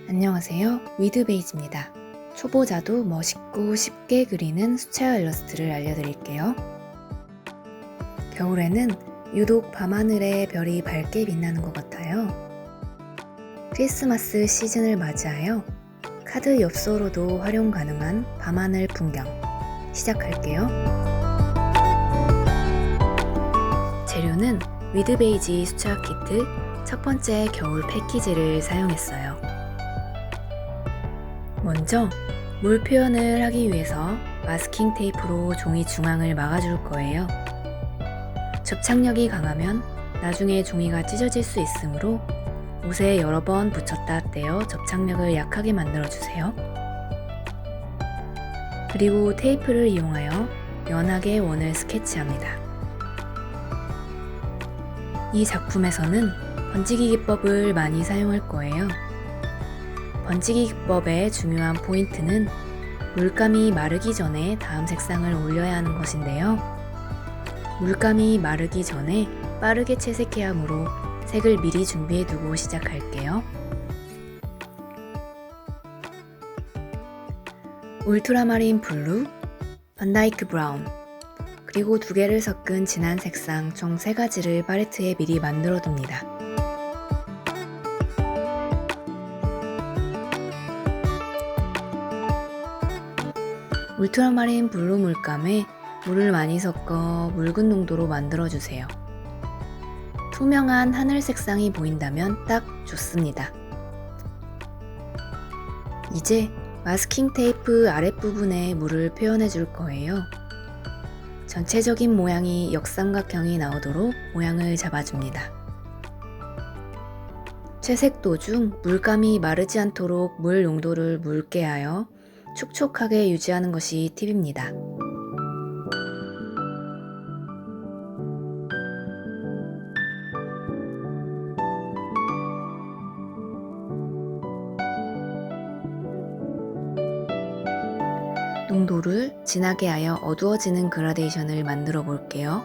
안녕하세요. 위드베이지입니다. 초보자도 멋있고 쉽게 그리는 수채화 일러스트를 알려드릴게요. 겨울에는 유독 밤하늘에 별이 밝게 빛나는 것 같아요. 크리스마스 시즌을 맞이하여 카드 엽서로도 활용 가능한 밤하늘 풍경 시작할게요. 재료는 위드베이지 수채화 키트 첫 번째 겨울 패키지를 사용했어요. 먼저 물 표현을 하기 위해서 마스킹 테이프로 종이 중앙을 막아줄 거예요. 접착력이 강하면 나중에 종이가 찢어질 수 있으므로 옷에 여러 번 붙였다 떼어 접착력을 약하게 만들어주세요. 그리고 테이프를 이용하여 연하게 원을 스케치합니다. 이 작품에서는 번지기 기법을 많이 사용할 거예요. 번지기 기법의 중요한 포인트는 물감이 마르기 전에 다음 색상을 올려야 하는 것인데요. 물감이 마르기 전에 빠르게 채색해야 하므로 색을 미리 준비해두고 시작할게요. 울트라마린 블루, 반다이크 브라운, 그리고 2개를 섞은 진한 색상 총 3가지를 팔레트에 미리 만들어 둡니다. 울트라마린 블루 물감에 물을 많이 섞어 묽은 농도로 만들어주세요. 투명한 하늘 색상이 보인다면 딱 좋습니다. 이제 마스킹 테이프 아랫부분에 물을 표현해 줄 거예요. 전체적인 모양이 역삼각형이 나오도록 모양을 잡아줍니다. 채색 도중 물감이 마르지 않도록 물 농도를 묽게 하여 촉촉하게 유지하는 것이 팁입니다. 농도를 진하게 하여 어두워지는 그라데이션을 만들어 볼게요.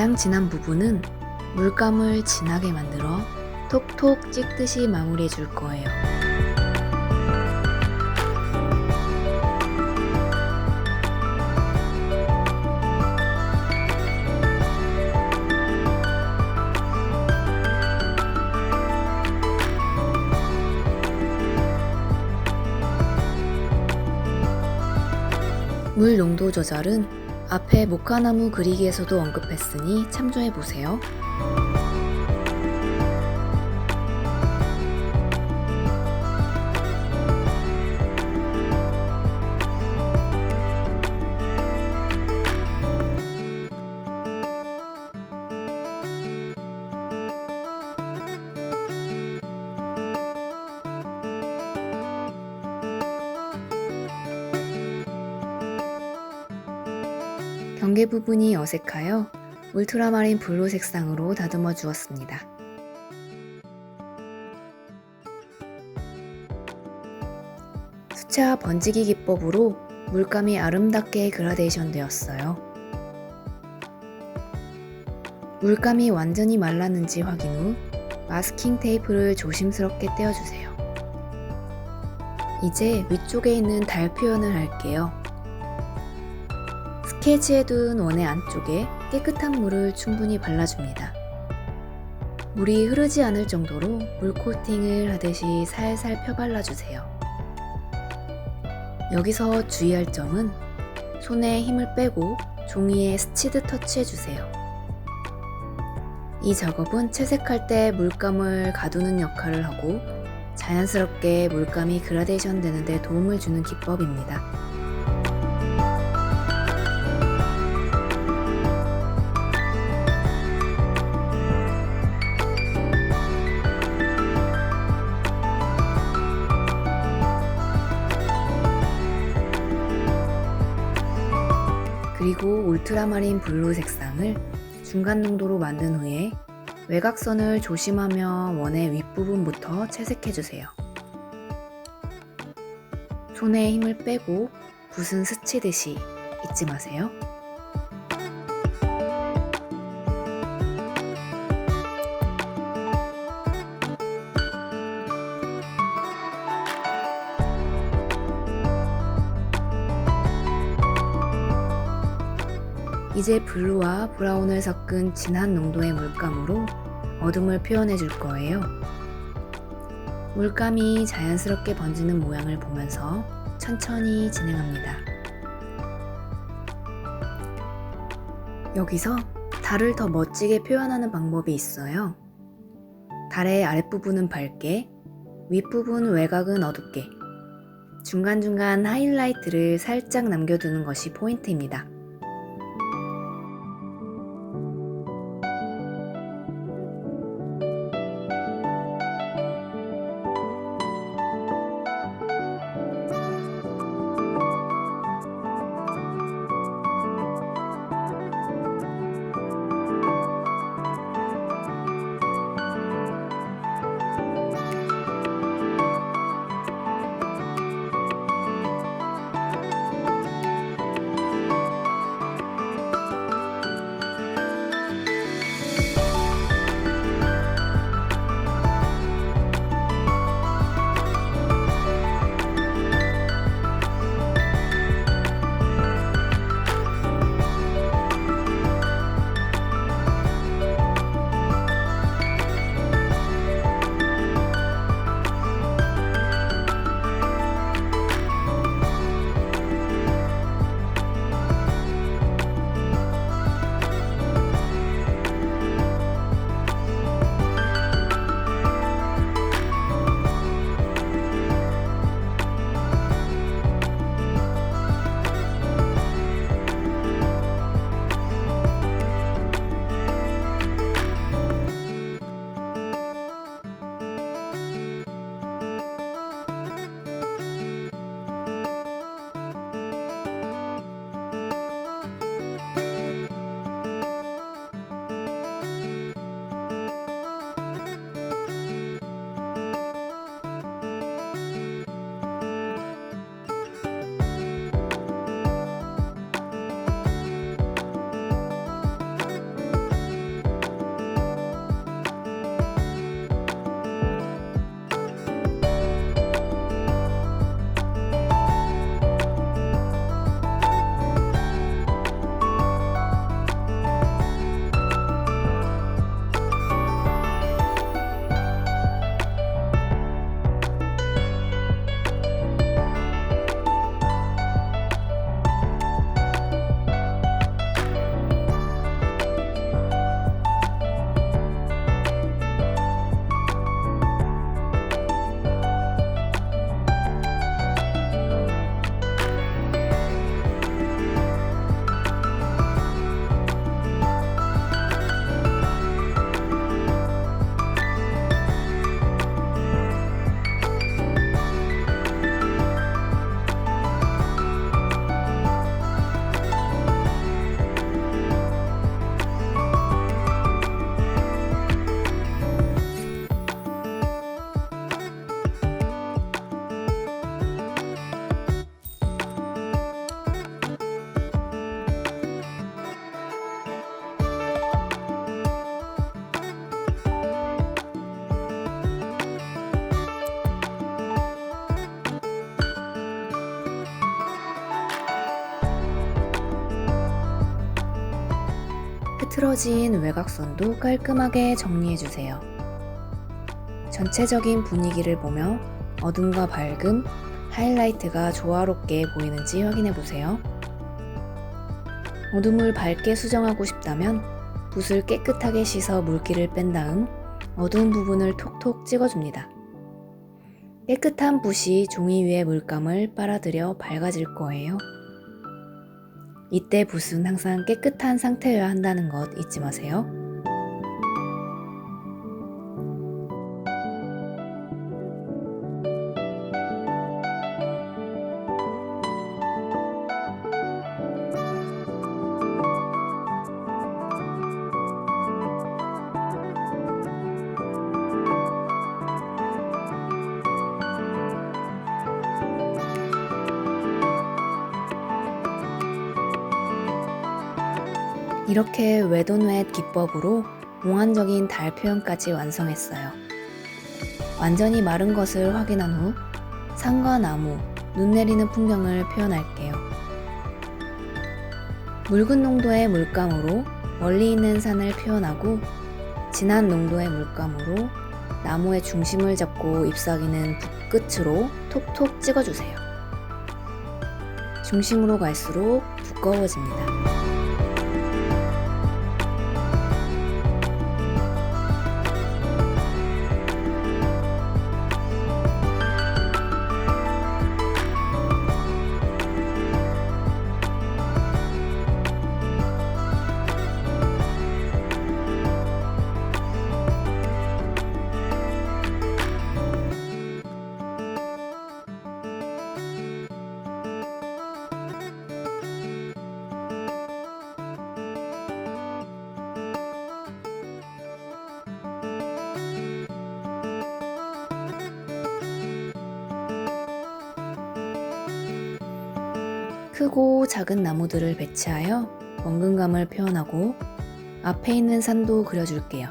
가장 진한 부분은 물감을 진하게 만들어 톡톡 찍듯이 마무리해 줄 거예요. 물 농도 조절은 앞에 모카나무 그리기에서도 언급했으니 참조해보세요. 경계 부분이 어색하여 울트라마린 블루 색상으로 다듬어 주었습니다. 수채화 번지기 기법으로 물감이 아름답게 그라데이션 되었어요. 물감이 완전히 말랐는지 확인 후 마스킹 테이프를 조심스럽게 떼어주세요. 이제 위쪽에 있는 달 표현을 할게요. 스케치해둔 원의 안쪽에 깨끗한 물을 충분히 발라줍니다. 물이 흐르지 않을 정도로 물 코팅을 하듯이 살살 펴발라주세요. 여기서 주의할 점은 손에 힘을 빼고 종이에 스치듯 터치해주세요. 이 작업은 채색할 때 물감을 가두는 역할을 하고 자연스럽게 물감이 그라데이션 되는 데 도움을 주는 기법입니다. 그리고 울트라마린 블루 색상을 중간 농도로 만든 후에 외곽선을 조심하며 원의 윗부분부터 채색해주세요. 손에 힘을 빼고 붓은 스치듯이 잊지 마세요. 이제 블루와 브라운을 섞은 진한 농도의 물감으로 어둠을 표현해 줄 거예요. 물감이 자연스럽게 번지는 모양을 보면서 천천히 진행합니다. 여기서 달을 더 멋지게 표현하는 방법이 있어요. 달의 아랫부분은 밝게, 윗부분 외곽은 어둡게, 중간중간 하이라이트를 살짝 남겨두는 것이 포인트입니다. 흐트러진 외곽선도 깔끔하게 정리해주세요. 전체적인 분위기를 보며 어둠과 밝음, 하이라이트가 조화롭게 보이는지 확인해보세요. 어둠을 밝게 수정하고 싶다면 붓을 깨끗하게 씻어 물기를 뺀 다음 어두운 부분을 톡톡 찍어줍니다. 깨끗한 붓이 종이 위에 물감을 빨아들여 밝아질 거예요. 이때 붓은 항상 깨끗한 상태여야 한다는 것 잊지 마세요. 이렇게 웨돈웨트 기법으로 몽환적인 달 표현까지 완성했어요. 완전히 마른 것을 확인한 후 산과 나무, 눈 내리는 풍경을 표현할게요. 묽은 농도의 물감으로 멀리 있는 산을 표현하고 진한 농도의 물감으로 나무의 중심을 잡고 잎사귀는 붓끝으로 톡톡 찍어주세요. 중심으로 갈수록 두꺼워집니다. 크고 작은 나무들을 배치하여 원근감을 표현하고 앞에 있는 산도 그려줄게요.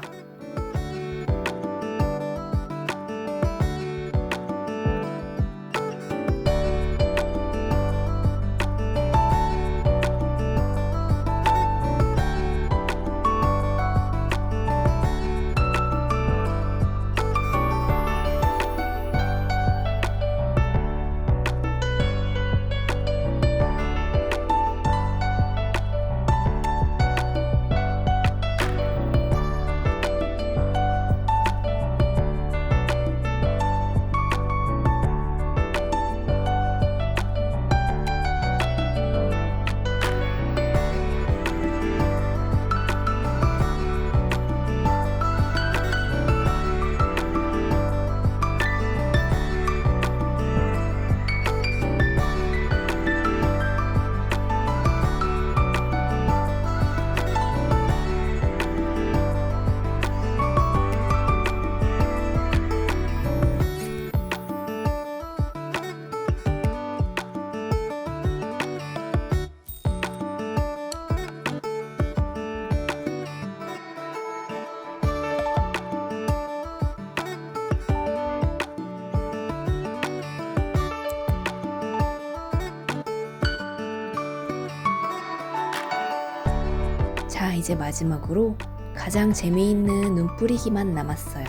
자, 이제 마지막으로 가장 재미있는 눈 뿌리기만 남았어요.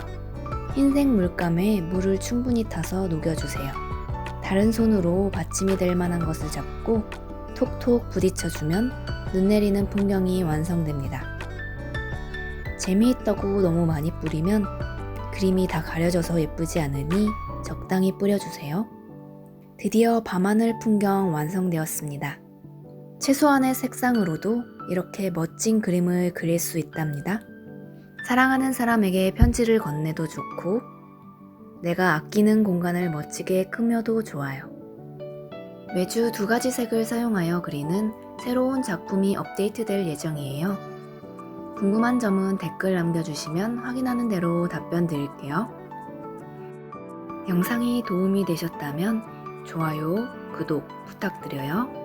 흰색 물감에 물을 충분히 타서 녹여주세요. 다른 손으로 받침이 될 만한 것을 잡고 톡톡 부딪혀주면 눈 내리는 풍경이 완성됩니다. 재미있다고 너무 많이 뿌리면 그림이 다 가려져서 예쁘지 않으니 적당히 뿌려주세요. 드디어 밤하늘 풍경 완성되었습니다. 최소한의 색상으로도 이렇게 멋진 그림을 그릴 수 있답니다. 사랑하는 사람에게 편지를 건네도 좋고 내가 아끼는 공간을 멋지게 꾸며도 좋아요. 매주 2가지 색을 사용하여 그리는 새로운 작품이 업데이트될 예정이에요. 궁금한 점은 댓글 남겨주시면 확인하는 대로 답변 드릴게요. 영상이 도움이 되셨다면 좋아요, 구독 부탁드려요.